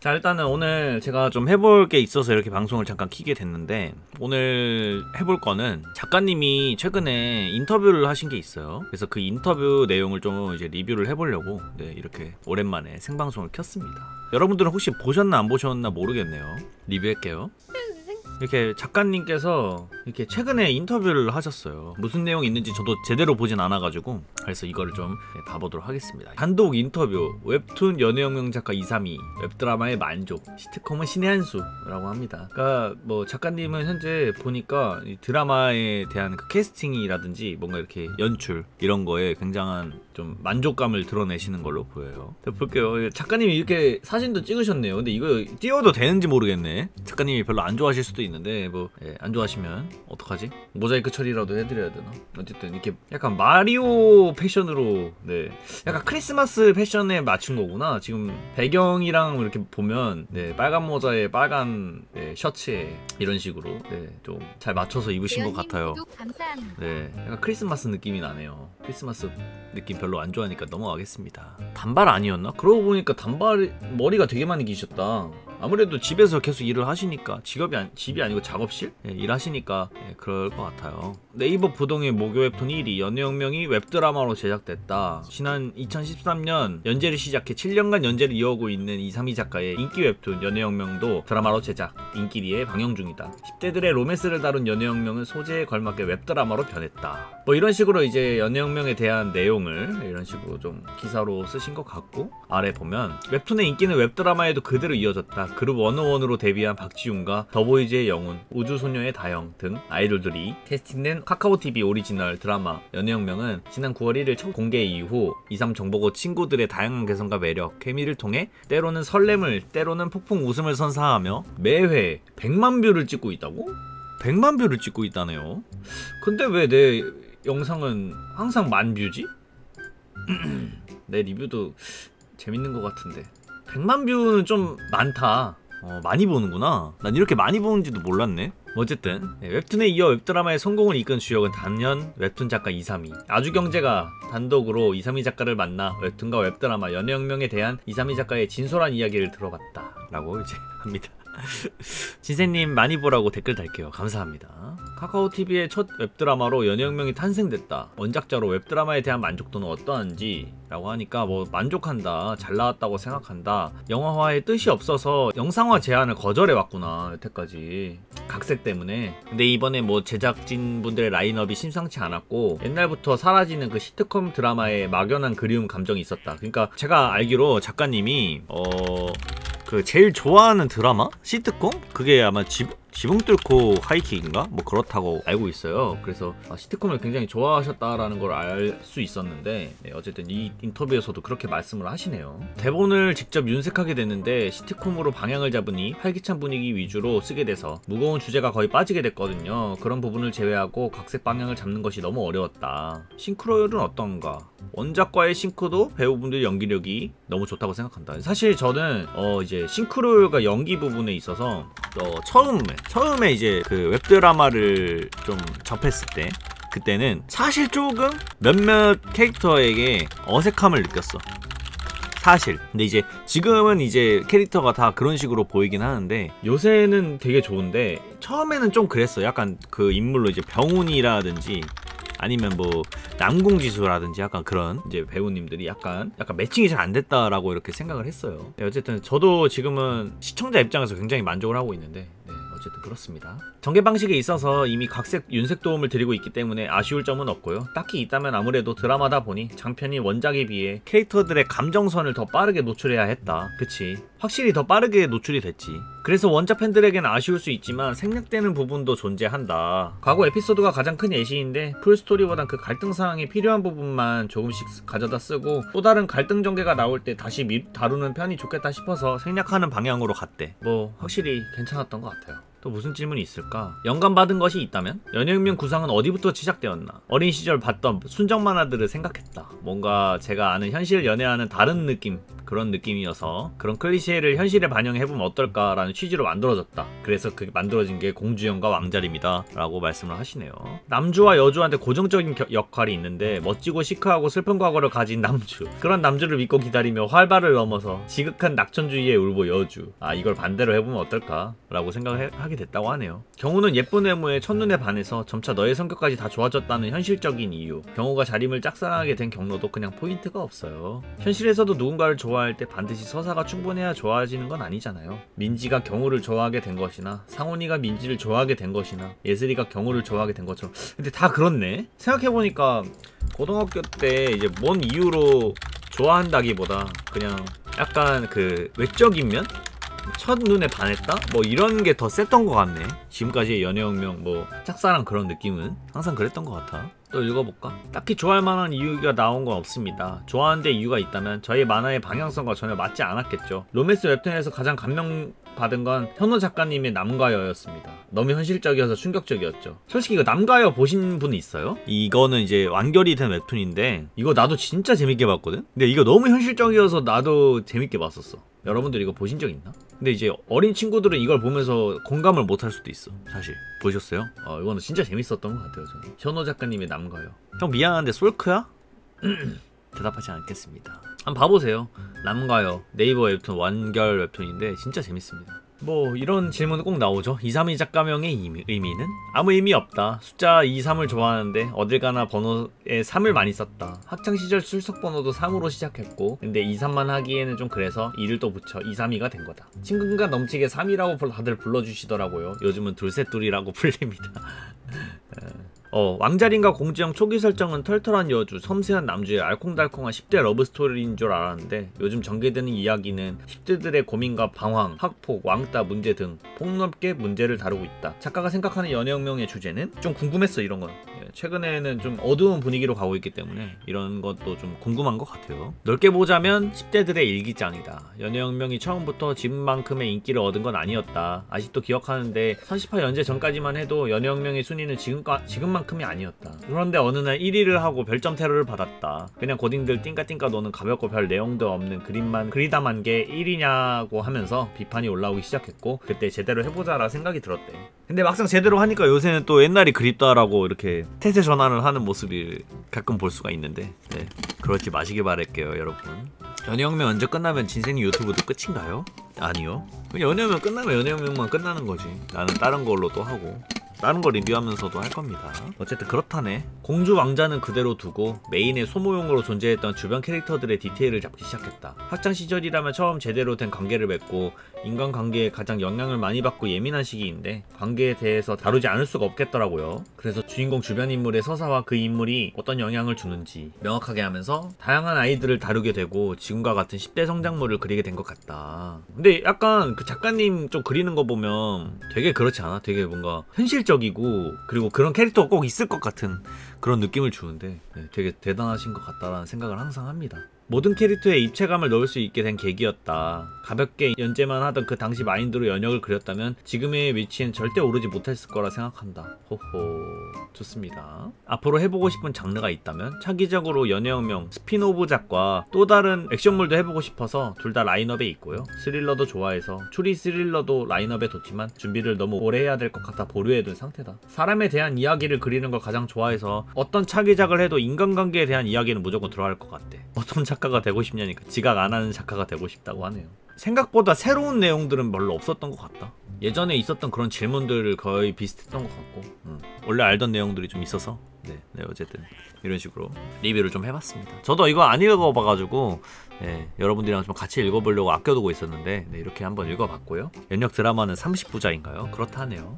자, 일단은 오늘 제가 좀 해볼 게 있어서 이렇게 방송을 잠깐 키게 됐는데, 오늘 해볼 거는 작가님이 최근에 인터뷰를 하신 게 있어요. 그래서 그 인터뷰 내용을 좀 이제 리뷰를 해보려고 이렇게 오랜만에 생방송을 켰습니다. 여러분들은 혹시 보셨나 안 보셨나 모르겠네요. 리뷰할게요. 이렇게 작가님께서 이렇게 최근에 인터뷰를 하셨어요. 무슨 내용이 있는지 저도 제대로 보진 않아가지고, 그래서 이거를 좀 봐보도록 하겠습니다. 단독 인터뷰, 웹툰 연애혁명 작가 232, 웹드라마의 만족, 시트콤은 신의 한 수라고 합니다. 그러니까 뭐 작가님은 현재 보니까 이 드라마에 대한 그 캐스팅이라든지 뭔가 이렇게 연출 이런 거에 굉장한 좀 만족감을 드러내시는 걸로 보여요. 볼게요. 작가님이 이렇게 사진도 찍으셨네요. 근데 이거 띄워도 되는지 모르겠네. 작가님이 별로 안 좋아하실 수도 있는데 뭐 안 좋아하시면 어떡하지? 모자이크 처리라도 해드려야 되나? 어쨌든 이렇게 약간 마리오 패션으로 약간 크리스마스 패션에 맞춘 거구나. 지금 배경이랑 이렇게 보면 빨간 모자에 빨간 셔츠에 이런 식으로 좀 잘 맞춰서 입으신 것 같아요. 약간 크리스마스 느낌이 나네요. 크리스마스 느낌 별로 안 좋아하니까 넘어가겠습니다. 단발 아니었나? 그러고 보니까 단발 머리가 되게 많이 기셨다. 아무래도 집에서 계속 일을 하시니까 집이 아니고 작업실? 일하시니까 그럴 것 같아요. 네이버 부동의 목요 웹툰 1위 연애혁명이 웹드라마로 제작됐다. 지난 2013년 연재를 시작해 7년간 연재를 이어오고 있는 232 작가의 인기 웹툰 연애혁명도 드라마로 제작, 인기리에 방영 중이다. 10대들의 로맨스를 다룬 연애혁명은 소재에 걸맞게 웹드라마로 변했다. 뭐 이런 식으로 이제 연애혁명에 대한 내용을 이런 식으로 좀 기사로 쓰신 것 같고, 아래 보면 웹툰의 인기는 웹드라마에도 그대로 이어졌다. 그룹 101으로 데뷔한 박지훈과 더보이즈의 영훈, 우주소녀의 다영 등 아이돌들이 캐스팅된 카카오TV 오리지널 드라마 연애혁명은 지난 9월 1일 첫 공개 이후 23 정보고 친구들의 다양한 개성과 매력, 케미를 통해 때로는 설렘을, 때로는 폭풍 웃음을 선사하며 매회 100만 뷰를 찍고 있다고? 100만 뷰를 찍고 있다네요. 근데 왜 내 영상은 항상 만 뷰지? 내 리뷰도 재밌는 것 같은데 100만 뷰는 좀 많다. 많이 보는구나. 난 이렇게 많이 보는지도 몰랐네. 어쨌든 웹툰에 이어 웹드라마의 성공을 이끈 주역은 단연 웹툰 작가 232. 아주경제가 단독으로 232 작가를 만나 웹툰과 웹드라마 연애혁명에 대한 232 작가의 진솔한 이야기를 들어봤다 라고 이제 합니다. 진세님 많이 보라고 댓글 달게요. 감사합니다. 카카오TV의 첫 웹드라마로 연애혁명이 탄생됐다. 원작자로 웹드라마에 대한 만족도는 어떠한지 라고 하니까 뭐 만족한다, 잘 나왔다고 생각한다, 영화화의 뜻이 없어서 영상화 제안을 거절해왔구나 여태까지 각색 때문에. 근데 이번에 뭐 제작진분들의 라인업이 심상치 않았고 옛날부터 사라지는 그 시트콤 드라마에 막연한 그리움 감정이 있었다. 그러니까 제가 알기로 작가님이 그 제일 좋아하는 드라마? 시트콤? 그게 아마 지붕 뚫고 하이킥인가? 뭐 그렇다고 알고 있어요. 그래서 시트콤을 굉장히 좋아하셨다라는 걸 알 수 있었는데 어쨌든 이 인터뷰에서도 그렇게 말씀을 하시네요. 대본을 직접 윤색하게 됐는데 시트콤으로 방향을 잡으니 활기찬 분위기 위주로 쓰게 돼서 무거운 주제가 거의 빠지게 됐거든요. 그런 부분을 제외하고 각색 방향을 잡는 것이 너무 어려웠다. 싱크로율은 어떤가? 원작과의 싱크도 배우분들 연기력이 너무 좋다고 생각한다. 사실 저는 이제 싱크로율과 연기 부분에 있어서 처음에 이제 그 웹드라마를 좀 접했을 때 그때는 사실 조금 몇몇 캐릭터에게 어색함을 느꼈어. 사실. 근데 이제 지금은 이제 캐릭터가 다 그런 식으로 보이긴 하는데 요새는 되게 좋은데 처음에는 좀 그랬어. 약간 그 인물로 이제 병훈이라든지 아니면 뭐 남궁지수라든지 약간 그런 이제 배우님들이 약간 매칭이 잘 안 됐다라고 이렇게 생각을 했어요. 어쨌든 저도 지금은 시청자 입장에서 굉장히 만족을 하고 있는데 어쨌든 그렇습니다. 전개 방식에 있어서 이미 각색 윤색 도움을 드리고 있기 때문에 아쉬울 점은 없고요. 딱히 있다면 아무래도 드라마다 보니 장편이 원작에 비해 캐릭터들의 감정선을 더 빠르게 노출해야 했다. 그치, 확실히 더 빠르게 노출이 됐지. 그래서 원작 팬들에겐 아쉬울 수 있지만 생략되는 부분도 존재한다. 과거 에피소드가 가장 큰 예시인데 풀스토리보단 그 갈등 상황이 필요한 부분만 조금씩 가져다 쓰고 또 다른 갈등 전개가 나올 때 다시 다루는 편이 좋겠다 싶어서 생략하는 방향으로 갔대. 뭐 확실히 괜찮았던 것 같아요. 또 무슨 질문이 있을까? 영감받은 것이 있다면? 연예혁명 구상은 어디부터 시작되었나? 어린 시절 봤던 순정 만화들을 생각했다. 뭔가 제가 아는 현실 연애와는 다른 느낌, 그런 느낌이어서 그런 클리셰를 현실에 반영해보면 어떨까라는 취지로 만들어졌다. 그래서 그게 만들어진 게 공주영과 왕자림이다 라고 말씀을 하시네요. 남주와 여주한테 고정적인 역할이 있는데 멋지고 시크하고 슬픈 과거를 가진 남주, 그런 남주를 믿고 기다리며 활발을 넘어서 지극한 낙천주의에 울보 여주. 이걸 반대로 해보면 어떨까 라고 생각하게 됐다고 하네요. 경우는 예쁜 외모에 첫눈에 반해서 점차 너의 성격까지 다 좋아졌다는 현실적인 이유. 경우가 자림을 짝사랑하게 된 경로도 그냥 포인트가 없어요. 현실에서도 누군가를 좋아할 때 반드시 서사가 충분해야 좋아지는 건 아니잖아요. 민지가 경우를 좋아하게 된 것이나 상훈이가 민지를 좋아하게 된 것이나 예슬이가 경우를 좋아하게 된 것처럼. 근데 다 그렇네? 생각해보니까 고등학교 때 이제 뭔 이유로 좋아한다기보다 그냥 약간 그 외적인 면? 첫눈에 반했다? 뭐 이런 게 더 셌던 것 같네. 지금까지의 연애혁명 뭐 짝사랑 그런 느낌은 항상 그랬던 것 같아. 또 읽어볼까? 딱히 좋아할 만한 이유가 나온 건 없습니다. 좋아하는데 이유가 있다면 저희 만화의 방향성과 전혀 맞지 않았겠죠. 로맨스 웹툰에서 가장 감명받은 건 현호 작가님의 남과여였습니다. 너무 현실적이어서 충격적이었죠. 솔직히 이거 남과여 보신 분 있어요? 이거는 이제 완결이 된 웹툰인데 이거 나도 진짜 재밌게 봤거든? 근데 이거 너무 현실적이어서 나도 재밌게 봤었어. 여러분들 이거 보신 적 있나? 근데 이제 어린 친구들은 이걸 보면서 공감을 못 할 수도 있어. 사실 보셨어요? 이거는 진짜 재밌었던 것 같아요. 저는 현호 작가님의 남과요. 형 미안한데 솔크야? 대답하지 않겠습니다. 한번 봐보세요. 남과요 네이버 웹툰 완결 웹툰인데 진짜 재밌습니다. 뭐 이런 질문은 꼭 나오죠. 232 작가명의 의미는? 아무 의미 없다. 숫자 2, 3을 좋아하는데 어딜 가나 번호에 3을 많이 썼다. 학창시절 출석번호도 3으로 시작했고 근데 2, 3만 하기에는 좀 그래서 2를 또 붙여 2, 3, 2가 된 거다. 친근감 넘치게 3이라고 다들 불러주시더라고요. 요즘은 둘셋둘이라고 불립니다. 왕자림과 공주영 초기 설정은 털털한 여주, 섬세한 남주의 알콩달콩한 10대 러브스토리인 줄 알았는데 요즘 전개되는 이야기는 10대들의 고민과 방황, 학폭, 왕따 문제 등 폭넓게 문제를 다루고 있다. 작가가 생각하는 연애혁명의 주제는? 좀 궁금했어 이런 건. 최근에는 좀 어두운 분위기로 가고 있기 때문에 이런 것도 좀 궁금한 것 같아요. 넓게 보자면 10대들의 일기장이다. 연애혁명이 처음부터 지금만큼의 인기를 얻은 건 아니었다. 아직도 기억하는데 30화 연재 전까지만 해도 연애혁명의 순위는 지금만큼이 아니었다. 그런데 어느 날 1위를 하고 별점 테러를 받았다. 그냥 고딩들 띵까띵까 노는 가볍고 별 내용도 없는 그리다만 게 1위냐고 하면서 비판이 올라오기 시작했고 그때 제대로 해보자라 생각이 들었대. 근데 막상 제대로 하니까 요새는 또 옛날이 그립다라고 이렇게 태세 전환을 하는 모습을 가끔 볼 수가 있는데 그러지 마시길 바랄게요 여러분. 연애혁명 언제 끝나면 진생님 유튜브도 끝인가요? 아니요. 연애혁명 끝나면 연애혁명만 끝나는 거지. 나는 다른 걸로 또 하고 다른 거 리뷰하면서도 할 겁니다. 어쨌든 그렇다네. 공주 왕자는 그대로 두고 메인의 소모용으로 존재했던 주변 캐릭터들의 디테일을 잡기 시작했다. 학창 시절이라면 처음 제대로 된 관계를 맺고 인간관계에 가장 영향을 많이 받고 예민한 시기인데 관계에 대해서 다루지 않을 수가 없겠더라고요. 그래서 주인공 주변 인물의 서사와 그 인물이 어떤 영향을 주는지 명확하게 하면서 다양한 아이들을 다루게 되고 지금과 같은 10대 성장물을 그리게 된 것 같다. 근데 약간 그 작가님 좀 그리는 거 보면 되게 그렇지 않아? 되게 뭔가 현실적이고 그리고 그런 캐릭터가 꼭 있을 것 같은 그런 느낌을 주는데 되게 대단하신 것 같다라는 생각을 항상 합니다. 모든 캐릭터에 입체감을 넣을 수 있게 된 계기였다. 가볍게 연재만 하던 그 당시 마인드로 연역을 그렸다면 지금의 위치엔 절대 오르지 못했을 거라 생각한다. 호호, 좋습니다. 앞으로 해보고 싶은 장르가 있다면 차기적으로 연애혁명, 스피노브작과 또 다른 액션물도 해보고 싶어서 둘 다 라인업에 있고요. 스릴러도 좋아해서 추리 스릴러도 라인업에 뒀지만 준비를 너무 오래 해야 될 것 같아 보류해둔 상태다. 사람에 대한 이야기를 그리는 걸 가장 좋아해서 어떤 차기작을 해도 인간관계에 대한 이야기는 무조건 들어갈 것 같대. 어떤 작가가 되고 싶냐니까 지각 안 하는 작가가 되고 싶다고 하네요. 생각보다 새로운 내용들은 별로 없었던 것 같다. 예전에 있었던 그런 질문들 거의 비슷했던 것 같고 원래 알던 내용들이 좀 있어서 네 어쨌든 이런 식으로 리뷰를 좀 해봤습니다. 저도 이거 안 읽어봐가지고 여러분들이랑 좀 같이 읽어보려고 아껴두고 있었는데 이렇게 한번 읽어봤고요. 연역 드라마는 30부자인가요? 그렇다네요.